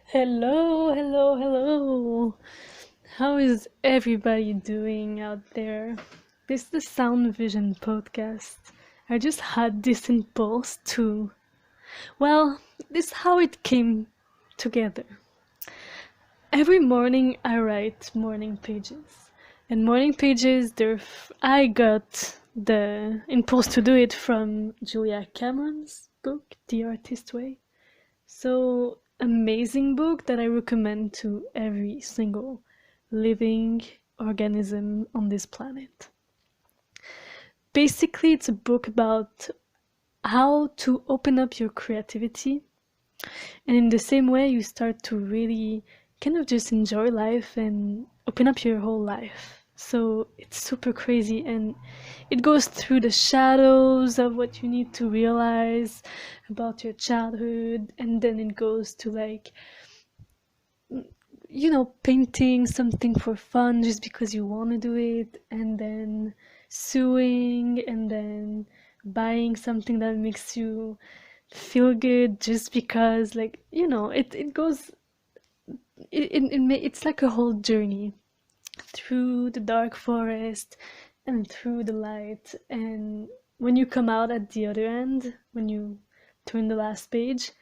Hello, hello, hello. How is everybody doing out there? This is the Sound Vision podcast. I just had this impulse to, well, this is how it came together. Every morning I write morning pages. And morning pages, I got the impulse to do it from Julia Cameron's book, The Artist Way. So, amazing book that I recommend to every single living organism on this planet. Basically, it's a book about how to open up your creativity, and in the same way, you start to really kind of just enjoy life and open up your whole life. So it's super crazy, and it goes through the shadows of what you need to realize about your childhood, and then it goes to painting something for fun just because you want to do it, and then sewing, and then buying something that makes you feel good just because, it goes, it's like a whole journey through the dark forest and through the light. And when you come out at the other end, when you turn the last page,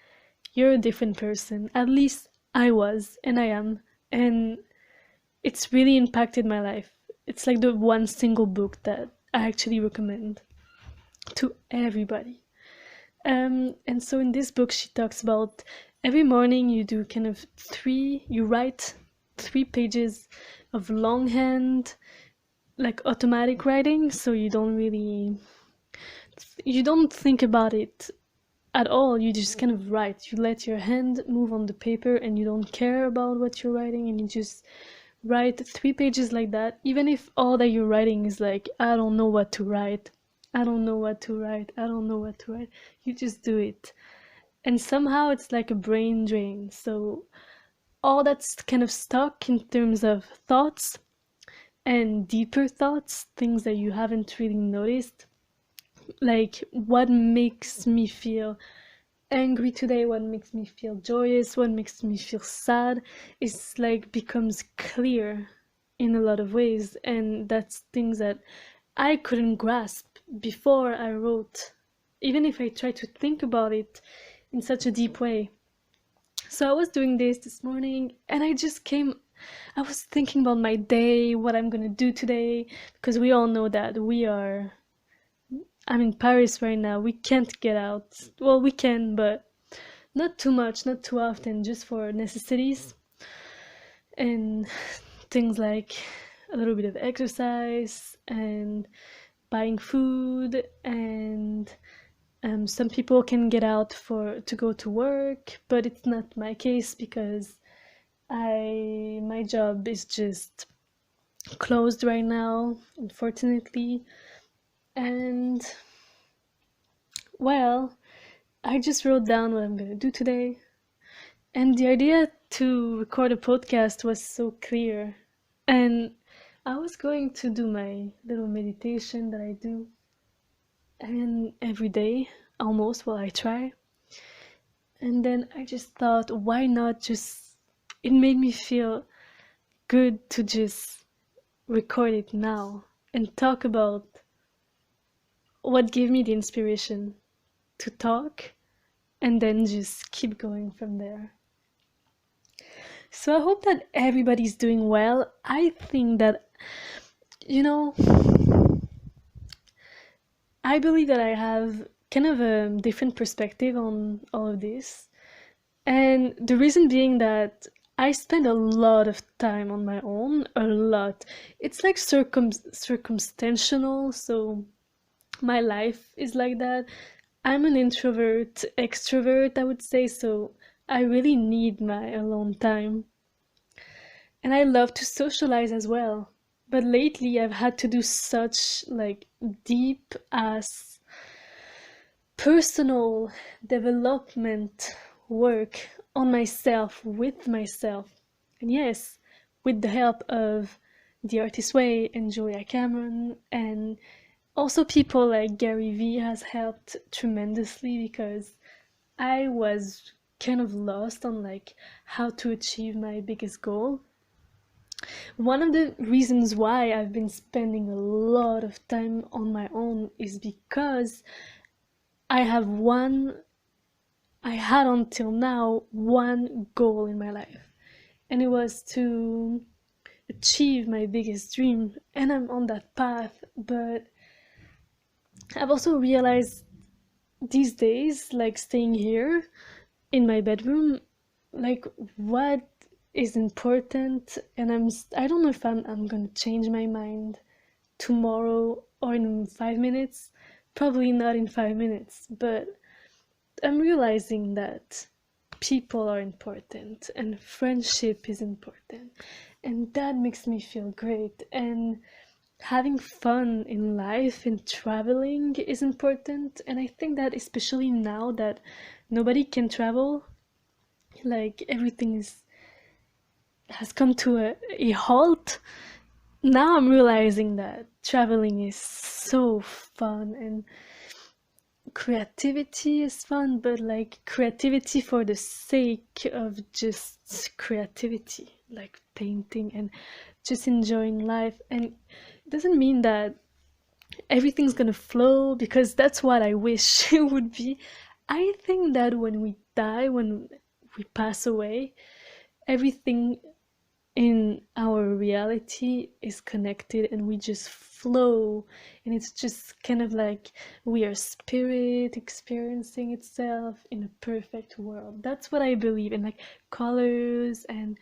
you're a different person. At least I was, and I am. And it's really impacted my life. It's like the one single book that I actually recommend to everybody. And so in this book, she talks about every morning you do you write 3 pages of longhand, like automatic writing, so you don't think about it at all. You just kind of write. You let your hand move on the paper and you don't care about what you're writing, and you just write 3 pages like that, even if all that you're writing is like, I don't know what to write. I don't know what to write. I don't know what to write. You just do it. And somehow it's like a brain drain. So all that's kind of stuck in terms of thoughts and deeper thoughts, things that you haven't really noticed, like what makes me feel angry today, what makes me feel joyous, what makes me feel sad, is like becomes clear in a lot of ways. And that's things that I couldn't grasp before I wrote, even if I tried to think about it in such a deep way. So I was doing this morning, and I was thinking about my day, what I'm gonna do today, because we all know that I'm in Paris right now. We can't get out. Well, we can, but not too much, not too often, just for necessities and things like a little bit of exercise and buying food. And some people can get out to go to work, but it's not my case because my job is just closed right now, unfortunately. And well, I just wrote down what I'm gonna do today. And the idea to record a podcast was so clear. And I was going to do my little meditation that I do, and every day, almost, well, I try. And then I just thought, why not just, it made me feel good to just record it now and talk about what gave me the inspiration to talk, and then just keep going from there. So I hope that everybody's doing well. I think that, you know, I believe that I have kind of a different perspective on all of this. And the reason being that I spend a lot of time on my own, a lot. It's like circumstantial, so my life is like that. I'm an introvert, extrovert, I would say, so I really need my alone time. And I love to socialize as well. But lately I've had to do such like deep ass personal development work on myself, with myself. And yes, with the help of The Artist Way and Julia Cameron, and also people like Gary Vee has helped tremendously, because I was kind of lost on like how to achieve my biggest goal. One of the reasons why I've been spending a lot of time on my own is because I have I had until now one goal in my life, and it was to achieve my biggest dream, and I'm on that path. But I've also realized these days, like staying here in my bedroom, like what is important, and I don't know if I'm gonna change my mind tomorrow or in 5 minutes. Probably not in 5 minutes, but I'm realizing that people are important and friendship is important, and that makes me feel great. And having fun in life and traveling is important. And I think that especially now that nobody can travel, like everything has come to a halt. Now I'm realizing that traveling is so fun, and creativity is fun, but like creativity for the sake of just creativity, like painting and just enjoying life. And it doesn't mean that everything's gonna flow, because that's what I wish it would be. I think that when we die, when we pass away, everything in our reality is connected and we just flow, and it's just kind of like we are spirit experiencing itself in a perfect world. That's what I believe in, like colors and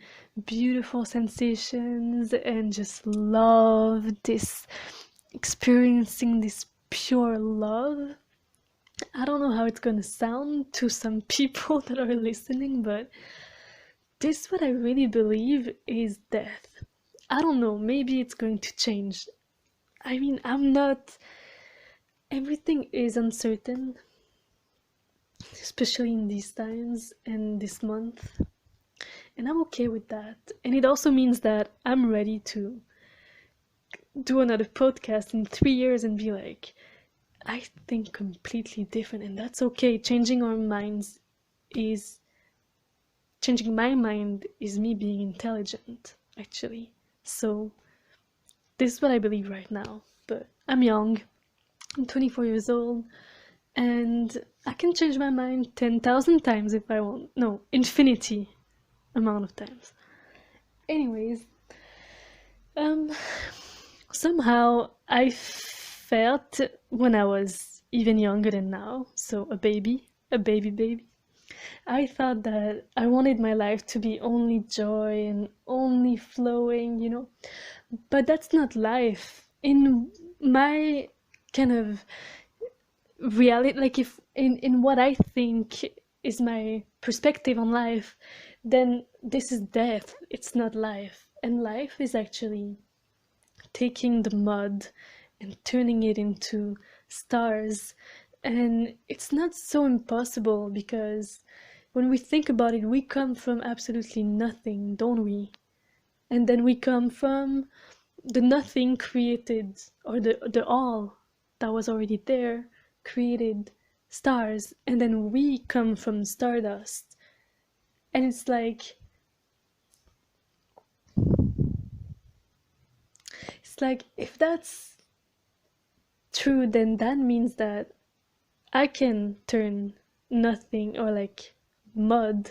beautiful sensations and just love, this experiencing this pure love. I don't know how it's gonna sound to some people that are listening, but this what I really believe is death. I don't know, maybe it's going to change. I mean, I'm not. Everything is uncertain, especially in these times and this month. And I'm okay with that. And it also means that I'm ready to do another podcast in 3 years and be like, I think completely different. And that's okay. Is. Changing my mind is me being intelligent, actually. So this is what I believe right now. But I'm young, I'm 24 years old, and I can change my mind 10,000 times if I want. No, infinity amount of times. Anyways, um, somehow I felt when I was even younger than now, so a baby, I thought that I wanted my life to be only joy and only flowing, but that's not life. In my kind of reality, like if in what I think is my perspective on life, then this is death. It's not life. And life is actually taking the mud and turning it into stars. And it's not so impossible, because when we think about it, we come from absolutely nothing, don't we? And then we come from the nothing created, or the all that was already there created stars, and then we come from stardust. And it's like if that's true, then that means that I can turn nothing, or like mud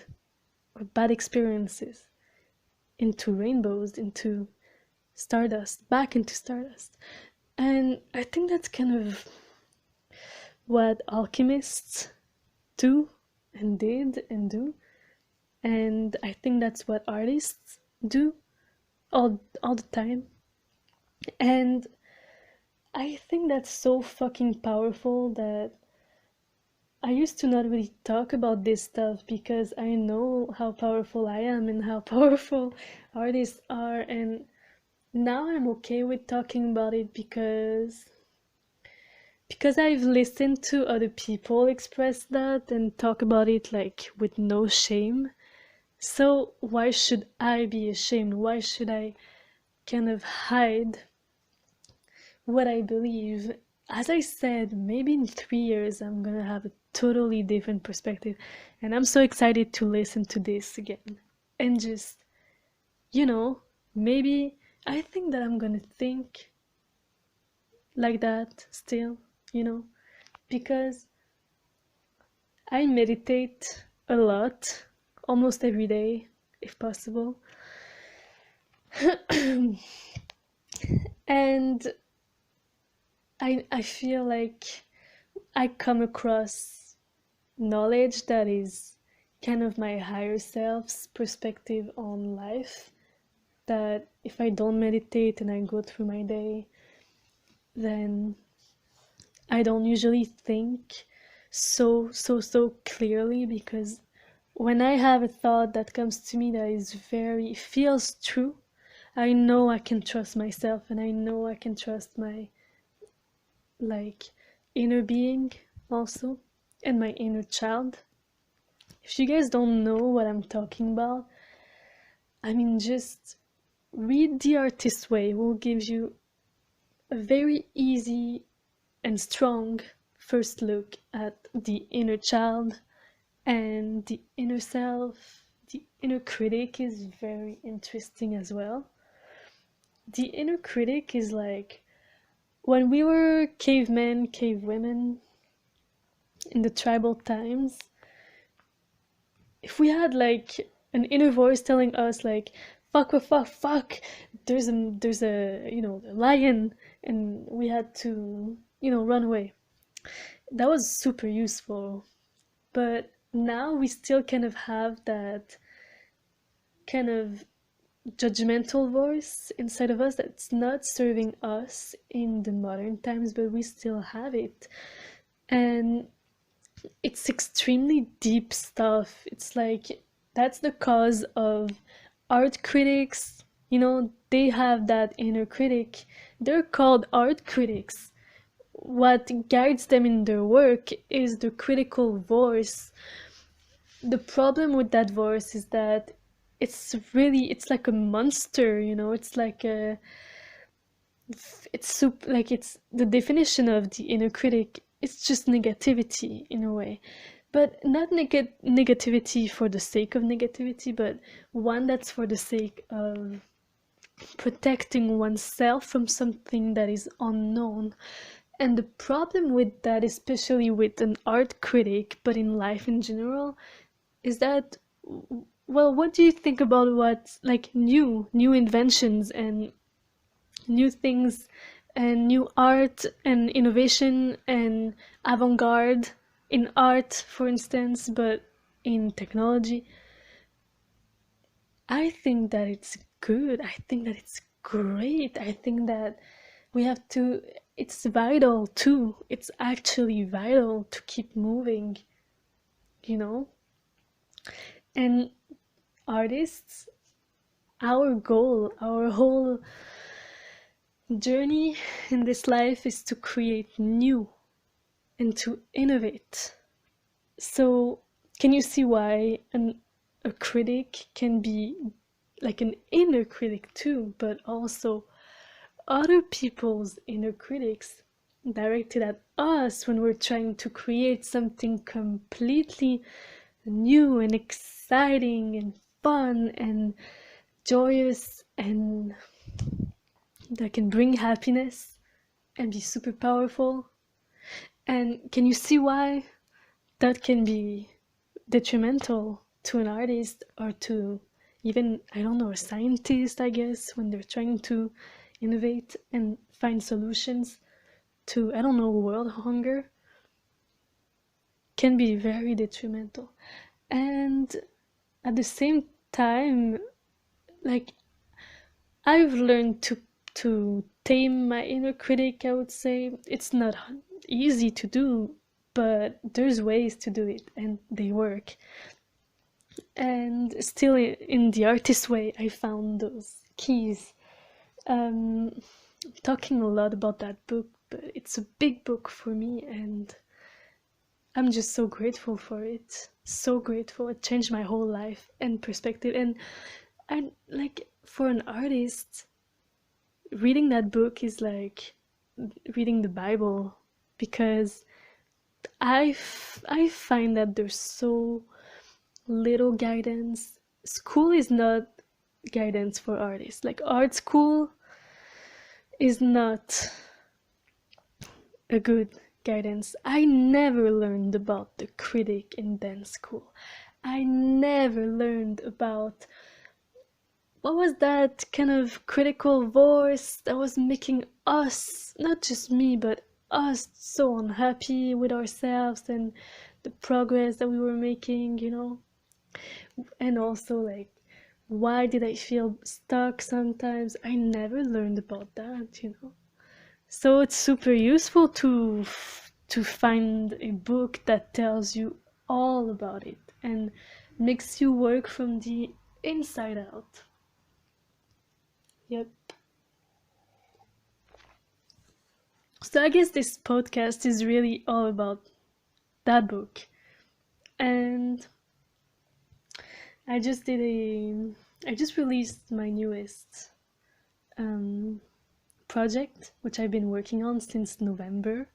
or bad experiences, into rainbows, into stardust, back into stardust. And I think that's kind of what alchemists do and did and do. And I think that's what artists do all the time. And I think that's so fucking powerful that I used to not really talk about this stuff, because I know how powerful I am and how powerful artists are. And now I'm okay with talking about it, because I've listened to other people express that and talk about it like with no shame. So why should I be ashamed? Why should I kind of hide what I believe? as I said, maybe in 3 years I'm gonna have a totally different perspective. And I'm so excited to listen to this again. And just, you know, maybe I think that I'm gonna think like that still, you know, because I meditate a lot, almost every day, if possible. And I feel like I come across knowledge that is kind of my higher self's perspective on life. That if I don't meditate and I go through my day, then I don't usually think so clearly, because when I have a thought that comes to me that is very feels true, I know I can trust myself, and I know I can trust my like inner being also, and my inner child. If you guys don't know what I'm talking about, I mean, just read The Artist's Way. It will give you a very easy and strong first look at the inner child and the inner self. The inner critic is very interesting as well. The inner critic is like when we were cavemen, cavewomen in the tribal times, if we had like an inner voice telling us like fuck, there's a a lion, and we had to run away, that was super useful. But now we still kind of have that kind of judgmental voice inside of us that's not serving us in the modern times, but we still have it. And it's extremely deep stuff. It's like that's the cause of art critics. They have that inner critic. They're called art critics. What guides them in their work is the critical voice. The problem with that voice is that it's like a monster. It's like a it's the definition of the inner critic. It's just negativity in a way, but not negativity for the sake of negativity, but one that's for the sake of protecting oneself from something that is unknown. And the problem with that, especially with an art critic, but in life in general, is that, well, what do you think about what like new inventions and new things and new art and innovation and avant-garde in art, for instance, but in technology? I think that it's good. I think that it's great. I think that we have to, it's vital too. It's actually vital to keep moving, you know? And artists, our goal, our whole journey in this life is to create new and to innovate. So, can you see why a critic can be like an inner critic too, but also other people's inner critics directed at us when we're trying to create something completely new and exciting and fun and joyous and that can bring happiness and be super powerful? And can you see why that can be detrimental to an artist, or to even, I don't know, a scientist, I guess, when they're trying to innovate and find solutions to, I don't know, world hunger? Can be very detrimental. And at the same time, like, I've learned to tame my inner critic, I would say. It's not easy to do, but there's ways to do it and they work. And still, in The Artist's Way, I found those keys. um Talking a lot about that book, but it's a big book for me, and I'm just so grateful for it. So grateful. It changed my whole life and perspective. And like, for an artist, reading that book is like reading the Bible, because I find that there's so little guidance. School is not guidance for artists. Like art school is not a good guidance. I never learned about the critic in dance school. I never learned about what was that kind of critical voice that was making us, not just me, but us, so unhappy with ourselves and the progress that we were making, you know? And also, like, why did I feel stuck sometimes? I never learned about that, you know? So it's super useful to find a book that tells you all about it and makes you work from the inside out. Yep. So I guess this podcast is really all about that book. And I just did a I just released my newest um, project, which I've been working on since November.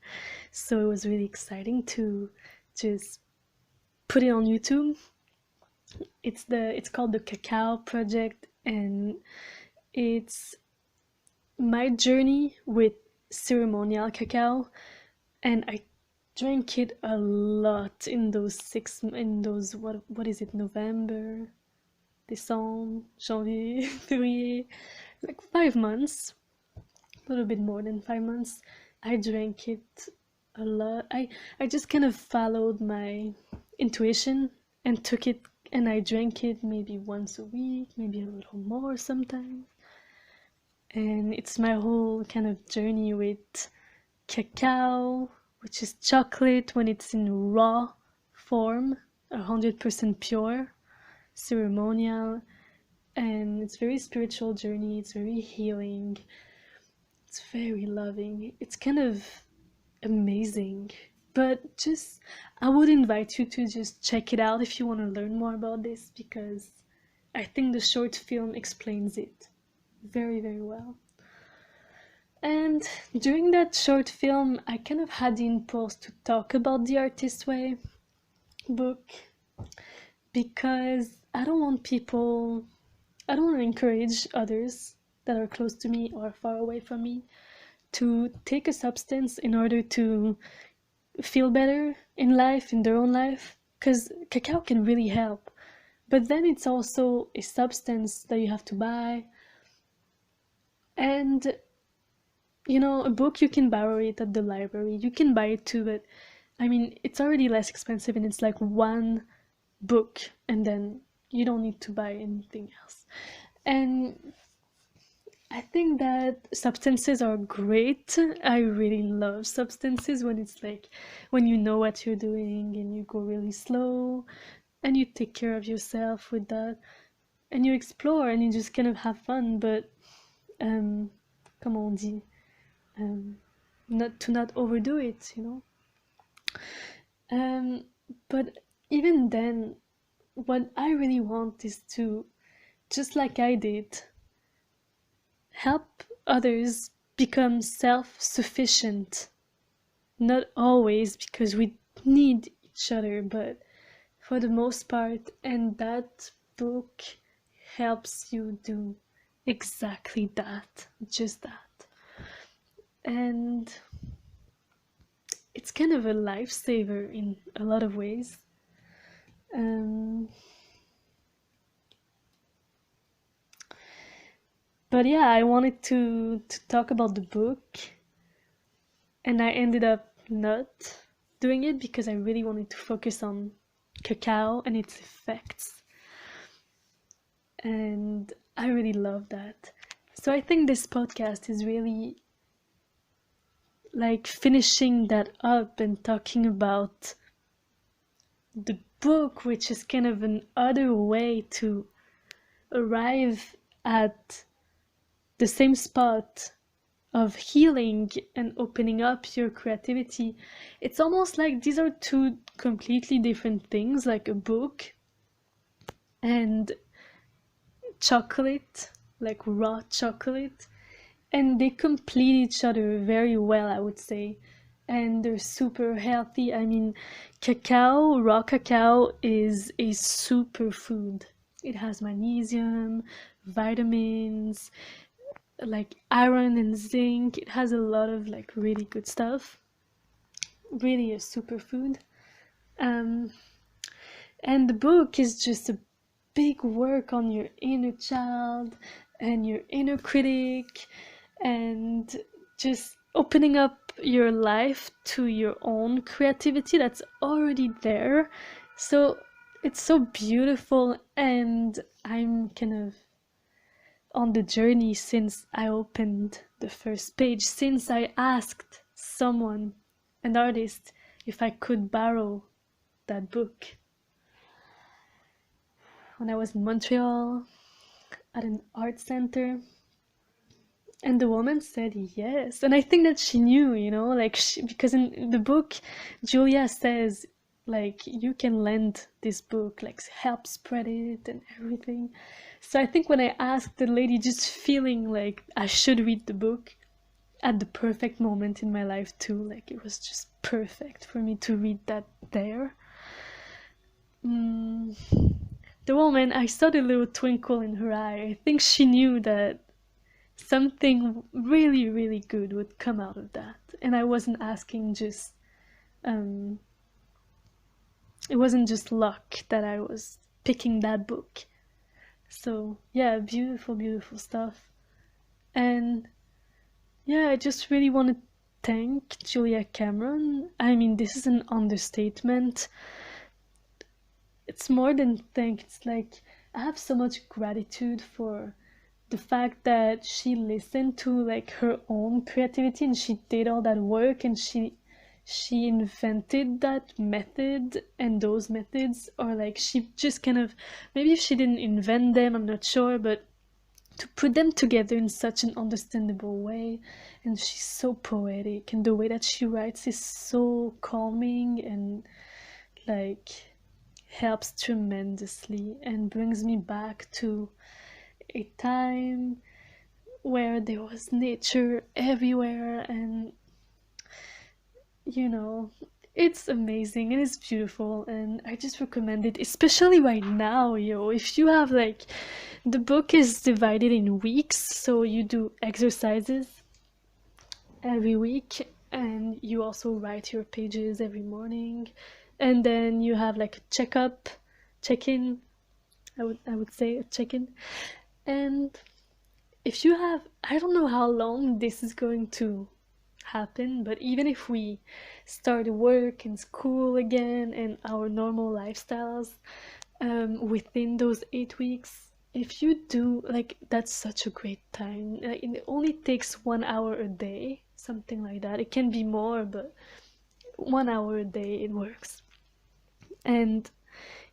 So it was really exciting to just put it on YouTube. It's called the Cacao Project, and it's my journey with ceremonial cacao, and I drank it a lot in those what is it, November, December, Janvier, February, like 5 months, a little bit more than 5 months. I drank it a lot. I just kind of followed my intuition and took it, and I drank it maybe once a week, maybe a little more sometimes. And it's my whole kind of journey with cacao, which is chocolate when it's in raw form, 100% pure, ceremonial, and it's very spiritual journey. It's very healing. It's very loving. It's kind of amazing. But just, I would invite you to just check it out if you want to learn more about this, because I think the short film explains it very, very well. And during that short film, I kind of had the impulse to talk about the Artist Way book, because I don't want to encourage others that are close to me or far away from me to take a substance in order to feel better in life, in their own life, because cacao can really help. But then it's also a substance that you have to buy. And, you know, a book, you can borrow it at the library. You can buy it too, but I mean, it's already less expensive, and it's like one book, and then you don't need to buy anything else. And I think that substances are great. I really love substances when it's like when you know what you're doing and you go really slow and you take care of yourself with that and you explore and you just kind of have fun, but comment on dit, not overdo it, you know. But even then, what I really want is to, just like I did, help others become self-sufficient. Not always, because we need each other, but for the most part. And that book helps you do exactly that, just that. And it's kind of a lifesaver in a lot of ways. But yeah, I wanted to talk about the book, and I ended up not doing it because I really wanted to focus on cacao and its effects. And I really love that. So I think this podcast is really like finishing that up and talking about the book, which is kind of an other way to arrive at the same spot of healing and opening up your creativity. It's almost like these are two completely different things, like a book and chocolate, like raw chocolate. and they complete each other very well, I would say. And they're super healthy. I mean, cacao, raw cacao, is a superfood. It has magnesium, vitamins, like iron and zinc. It has a lot of like really good stuff. Really a superfood. Um, and the book is just a big work on your inner child and your inner critic, and just opening up your life to your own creativity that's already there. So it's so beautiful, and I'm kind of on the journey since I opened the first page, since I asked someone, an artist, if I could borrow that book when I was in Montreal at an art center. And the woman said yes. And I think that she knew, like, because in the book, Julia says, like, you can lend this book, like, help spread it and everything. So I think when I asked the lady, just feeling like I should read the book at the perfect moment in my life, too. Like, it was just perfect for me to read that there. The woman, I saw the little twinkle in her eye. I think she knew that something really, really good would come out of that. And I wasn't asking just, um, it wasn't just luck that I was picking that book. So, yeah, beautiful, beautiful stuff. And yeah, I just really want to thank Julia Cameron. I mean, this is an understatement. It's more than thank, it's like I have so much gratitude for the fact that she listened to like her own creativity, and she did all that work, and she invented that method and those methods, or like she just kind of, maybe if she didn't invent them, I'm not sure, but to put them together in such an understandable way. And she's so poetic, and the way that she writes is so calming and like helps tremendously and brings me back to a time where there was nature everywhere. And you know it's amazing and it's beautiful, and I just recommend it, especially right now. If you have like, the book is divided in weeks, so you do exercises every week, and you also write your pages every morning, and then you have like a check-in. I would say a check-in. And if you have, I don't know how long this is going to happen, but even if we start work and school again and our normal lifestyles, within those 8 weeks, if you do, like, that's such a great time. It only takes 1 hour a day, something like that. It can be more, but 1 hour a day, it works. And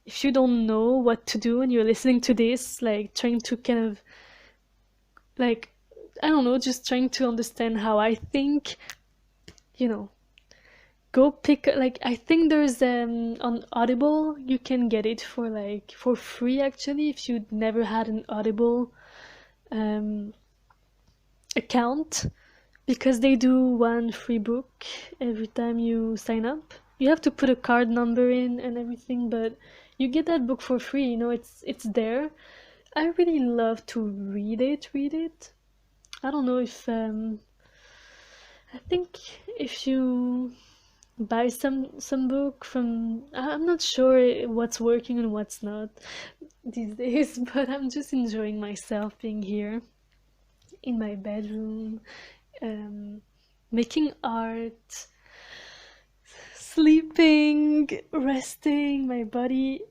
if you don't know what to do and you're listening to this, like trying to kind of, like, I don't know, just trying to understand how I think, you know, go pick, like, I think there's on Audible, you can get it for like for free actually, if you'd never had an Audible um account, because they do one free book every time you sign up. You have to put a card number in and everything, but you get that book for free. It's there. I really love to read it. I don't know if I think if you buy some book from, I'm not sure what's working and what's not these days, but I'm just enjoying myself being here in my bedroom, um, making art, sleeping, resting my body,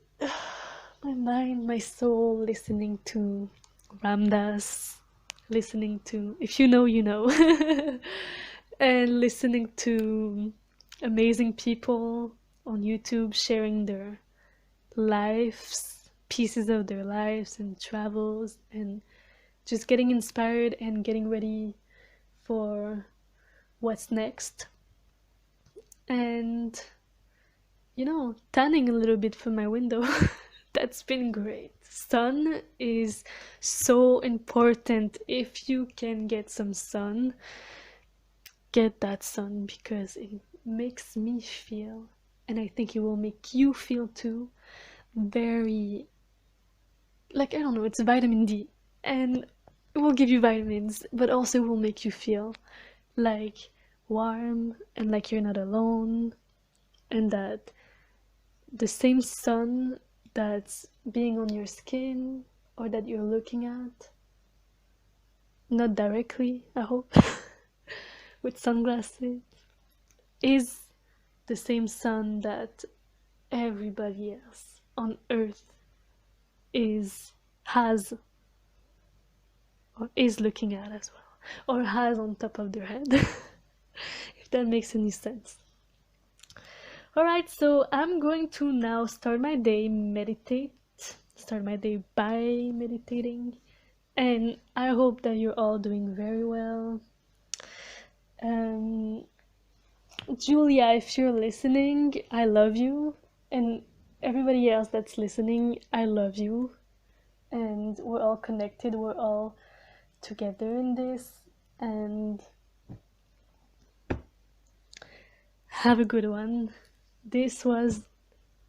my mind, my soul, listening to Ramdas, listening to, if you know, you know, and listening to amazing people on YouTube sharing their lives, pieces of their lives and travels, and just getting inspired and getting ready for what's next. And tanning a little bit from my window That's been great. Sun is so important. If you can get some sun, get that sun, because it makes me feel, and I think it will make you feel too, very, like, I don't know, it's vitamin D, and it will give you vitamins, but also will make you feel like warm and like you're not alone, and that the same sun that's being on your skin or that you're looking at, not directly, I hope, with sunglasses, is the same sun that everybody else on earth has or is looking at as well, or has on top of their head. If that makes any sense. Alright, so I'm going to now start my day by meditating, and I hope that you're all doing very well. Julia, if you're listening, I love you, and everybody else that's listening, I love you, and we're all connected, we're all together in this, and have a good one. This was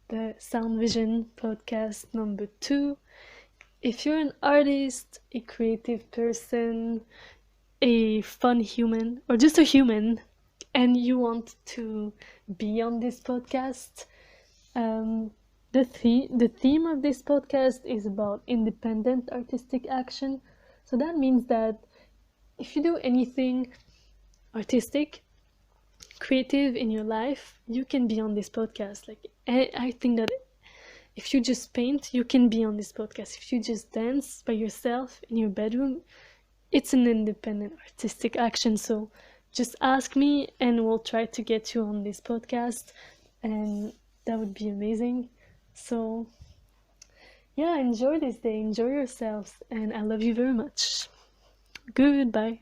the Sound Vision podcast number 2. If you're an artist, a creative person, a fun human, or just a human, and you want to be on this podcast, the theme of this podcast is about independent artistic action. So that means that if you do anything artistic, creative in your life, you can be on this podcast. Like, I think that if you just paint, you can be on this podcast. If you just dance by yourself in your bedroom, it's an independent artistic action. So just ask me and we'll try to get you on this podcast, and that would be amazing. So yeah, enjoy this day, enjoy yourselves, and I love you very much. Goodbye.